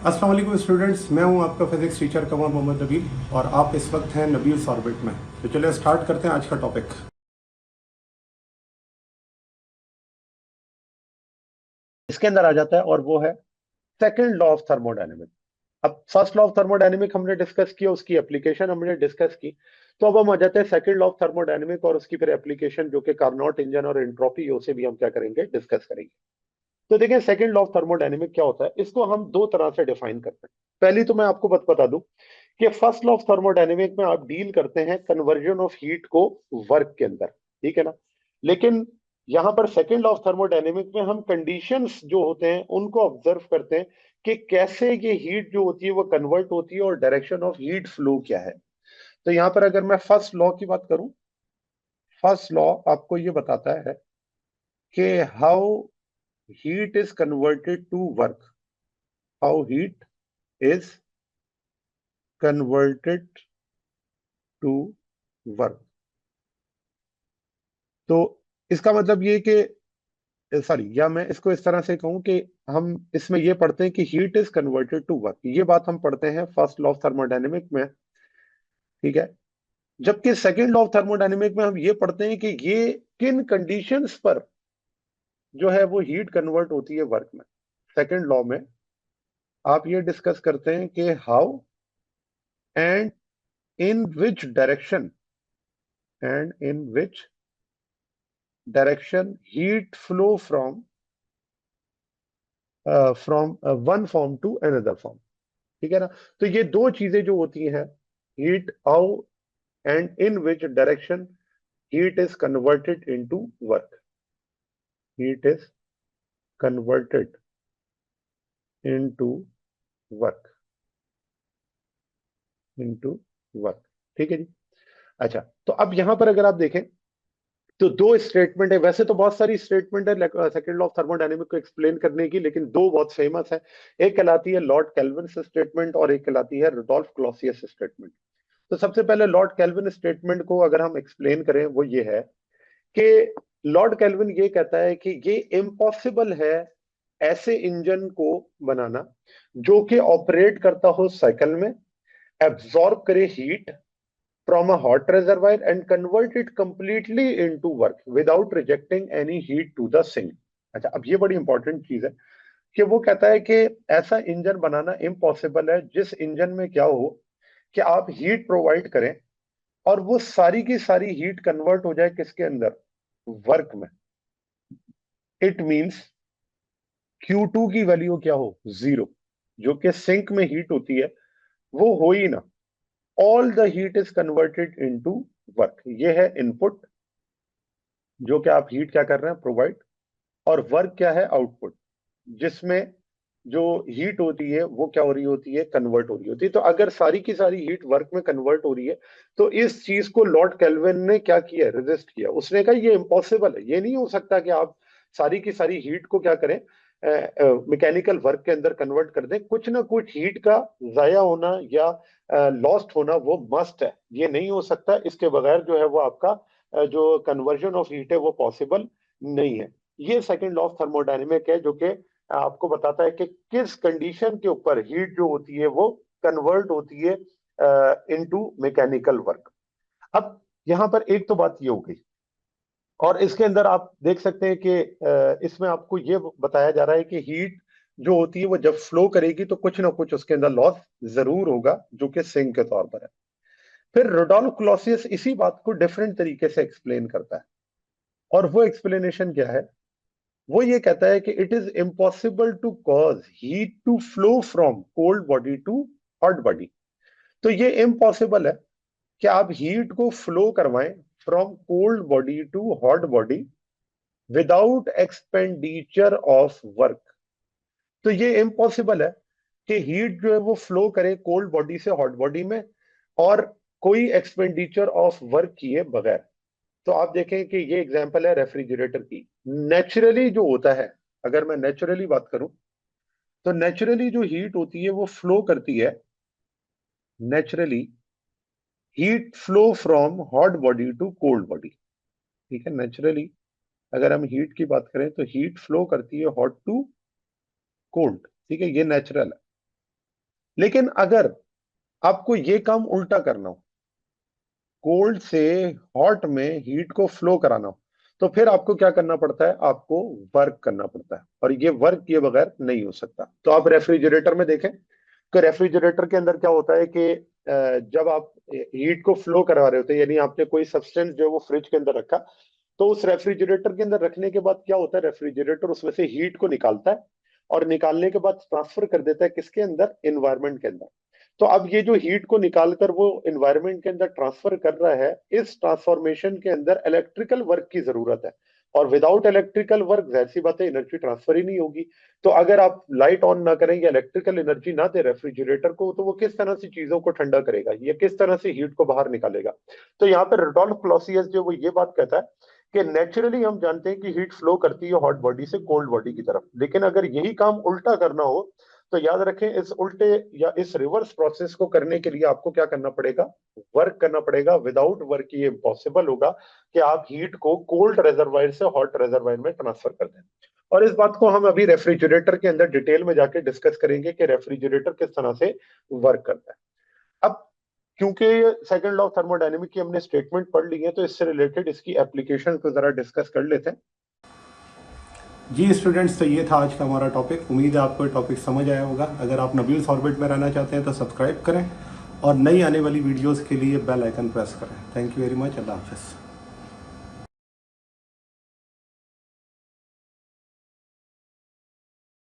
अस्सलाम वालेकुम स्टूडेंट्स, मैं हूं आपका फिजिक्स टीचर कमर मोहम्मद नबील और आप इस वक्त हैं नबील्स ऑर्बिट में। तो चलिए स्टार्ट करते हैं आज का टॉपिक। इसके अंदर आ जाता है और वो है सेकंड लॉ ऑफ थर्मोडायनेमिक। अब फर्स्ट लॉ ऑफ थर्मोडायनेमिक हमने डिस्कस किया, उसकी एप्लीकेशन हमने डिस्कस की। तो अब हम आ जाते हैं सेकंड लॉ ऑफ थर्मोडायनेमिक और उसकी फिर एप्लीकेशन जो कि कार्नोट इंजन और एंट्रोपी, उसे भी हम क्या करेंगे, डिस्कस करेंगे। तो देखिए सेकंड लॉ ऑफ थर्मोडायनेमिक क्या होता है, इसको हम दो तरह से डिफाइन करते हैं। पहली तो मैं आपको बता दूं कि फर्स्ट लॉ ऑफ थर्मोडायनेमिक में आप डील करते हैं कन्वर्जन ऑफ हीट को वर्क के अंदर, ठीक है ना। लेकिन यहां पर सेकंड लॉ ऑफ थर्मोडायनेमिक में हम कंडीशंस जो होते हैं उनको ऑब्जर्व करते हैं कि कैसे ये हीट जो होती है वो कन्वर्ट होती है और डायरेक्शन ऑफ हीट फ्लो क्या है। तो यहां पर अगर मैं फर्स्ट लॉ की बात करूं, फर्स्ट लॉ आपको ये बताता है कि how heat is converted to work, how heat is converted to work. तो इसका मतलब ये कि सॉरी, या मैं इसको इस तरह से कहूं कि हम इसमें ये पढ़ते हैं कि heat is converted to work, ये बात हम पढ़ते हैं फर्स्ट लॉ ऑफ थर्मोडायनेमिक में, ठीक है। जबकि सेकंड लॉ ऑफ थर्मोडायनेमिक में हम ये पढ़ते हैं कि ये किन कंडीशंस पर जो है वो हीट कन्वर्ट होती है वर्क में। सेकंड लॉ में आप ये डिस्कस करते हैं कि how and in which direction, and in which direction heat flow from one form to another form, ठीक है ना। तो ये दो चीजें जो होती हैं, heat how and in which direction heat is converted into work, heat is converted into work, into work, ठीक है जी। अच्छा, तो अब यहां पर अगर आप देखें तो दो स्टेटमेंट है, वैसे तो बहुत सारी स्टेटमेंट है सेकंड लॉ ऑफ थर्मोडायनेमिक को एक्सप्लेन करने की, लेकिन दो बहुत फेमस है। एक कहलाती है लॉर्ड केल्विन स्टेटमेंट और एक कहलाती है रुडोल्फ क्लॉसियस स्टेटमेंट। तो सबसे पहले लॉर्ड केल्विन स्टेटमेंट को अगर हम एक्सप्लेन करें, वो ये है कि लॉर्ड केल्विन ये कहता है कि ये इम्पॉसिबल है ऐसे इंजन को बनाना जो कि ऑपरेट करता हो साइकिल में, एब्जॉर्ब करे heat from a hot reservoir and convert it completely into work without rejecting any heat to the sink। अच्छा, अब ये बड़ी इंपॉर्टेंट चीज है कि वो कहता है कि ऐसा इंजन बनाना इम्पॉसिबल है जिस इंजन में क्या हो कि आप हीट प्रोवाइड करें और वो सारी की सारी हीट कन्वर्ट हो जाए किसके अंदर, वर्क में। इट मींस Q2 की वैल्यू क्या हो, जीरो, जो कि सिंक में हीट होती है वो हो ही ना। All the heat is converted into work, ये है इनपुट जो कि आप हीट क्या कर रहे हैं, प्रोवाइड, और वर्क क्या है, आउटपुट, जिसमें जो हीट होती है वो क्या हो रही होती है, कन्वर्ट हो रही होती है। तो अगर सारी की सारी हीट वर्क में कन्वर्ट हो रही है तो इस चीज को लॉर्ड केल्विन ने क्या किया, रेजिस्ट किया। उसने कहा ये इम्पॉसिबल है, ये नहीं हो सकता कि आप सारी की सारी हीट को क्या करें, मैकेनिकल वर्क के अंदर कन्वर्ट कर दें। कुछ ना कुछ हीट का जाया होना या लॉस्ट होना वो मस्ट है, ये नहीं हो सकता। इसके बगैर जो है वो आपका जो कन्वर्जन ऑफ हीट है वो पॉसिबल नहीं है। ये सेकंड लॉ ऑफ थर्मोडायनेमिक है जो कि आपको बताता है कि किस कंडीशन के ऊपर हीट जो होती है वो कन्वर्ट होती है इनटू मैकेनिकल वर्क। अब यहां पर एक तो बात ये हो गई, और इसके अंदर आप देख सकते हैं कि इसमें आपको ये बताया जा रहा है कि हीट जो होती है वो जब फ्लो करेगी तो कुछ ना कुछ उसके अंदर लॉस जरूर होगा जो कि सिंक के तौर पर है। फिर रुडोल्फ क्लॉसियस इसी बात को डिफरेंट तरीके से एक्सप्लेन करता है, और वो एक्सप्लेनेशन क्या है, वो ये कहता है कि it is impossible to cause heat to flow from cold body to hot body. तो ये इम्पॉसिबल है कि आप हीट को फ्लो करवाएं from cold body to hot body without expenditure of work. तो ये इम्पॉसिबल है कि हीट जो है वो फ्लो करे कोल्ड बॉडी से हॉट बॉडी में और कोई एक्सपेंडिचर ऑफ वर्क किए बगैर। तो आप देखें कि ये एग्जांपल है रेफ्रिजरेटर की। नेचुरली जो होता है, अगर मैं नेचुरली बात करूं, तो नेचुरली जो हीट होती है वो फ्लो करती है, naturally heat flow from hot body to cold body, ठीक है। नेचुरली अगर हम हीट की बात करें तो हीट फ्लो करती है हॉट टू कोल्ड, ठीक है, ये नेचुरल है। लेकिन अगर आपको ये काम उल्टा करना हो, कोल्ड से हॉट में हीट को फ्लो कराना हो, तो फिर आपको क्या करना पड़ता है, आपको वर्क करना पड़ता है, और ये वर्क किए बगैर नहीं हो सकता। तो आप रेफ्रिजरेटर में देखें, तो रेफ्रिजरेटर के अंदर क्या होता है कि जब आप हीट को फ्लो करवा रहे होते हैं, यानी आपने कोई सब्सटेंस जो है वो फ्रिज के अंदर रखा, तो उस रेफ्रिजरेटर के अंदर रखने के बाद क्या होता है, रेफ्रिजरेटर उसमें से हीट को निकालता है, और निकालने के बाद ट्रांसफर कर देता है किसके अंदर, एनवायरमेंट के अंदर। तो अब ये जो हीट को निकालकर वो एनवायरमेंट के अंदर ट्रांसफर कर रहा है, इस ट्रांसफॉर्मेशन के अंदर इलेक्ट्रिकल वर्क की जरूरत है, और विदाउट इलेक्ट्रिकल वर्क जाहिर सी बात है एनर्जी ट्रांसफर ही नहीं होगी। तो अगर आप लाइट ऑन ना करें या इलेक्ट्रिकल एनर्जी ना दे रेफ्रिजरेटर को, तो वो किस तरह से चीजों को ठंडा करेगा या किस तरह से हीट को बाहर निकालेगा। तो यहाँ पर रुडोल्फ क्लॉसियस जो वो ये बात कहता है कि नेचुरली हम जानते हैं कि हीट फ्लो करती है हॉट बॉडी से कोल्ड बॉडी की तरफ, लेकिन अगर यही काम उल्टा करना हो, तो याद रखें इस उल्टे या इस रिवर्स प्रोसेस को करने के लिए आपको क्या करना पड़ेगा, वर्क करना पड़ेगा। विदाउट वर्क ये इम्पॉसिबल होगा कि आप हीट को कोल्ड रेजर्वायर से हॉट रेजर्वायर में ट्रांसफर कर दें। और इस बात को हम अभी रेफ्रिजरेटर के अंदर डिटेल में जाके डिस्कस करेंगे कि रेफ्रिजरेटर किस तरह से वर्क करता है। अब क्योंकि सेकंड लॉ ऑफ थर्मोडायनेमिक की हमने स्टेटमेंट पढ़ ली है, तो इससे रिलेटेड इसकी एप्लीकेशन को जरा डिस्कस कर लेते हैं। जी स्टूडेंट्स, तो ये था आज का हमारा टॉपिक। उम्मीद है आपको टॉपिक समझ आया होगा। अगर आप नबील्स ऑर्बिट में रहना चाहते हैं तो सब्सक्राइब करें और नई आने वाली वीडियोस के लिए बेल आइकन प्रेस करें। Thank you very much. अल्लाह हाफिज़।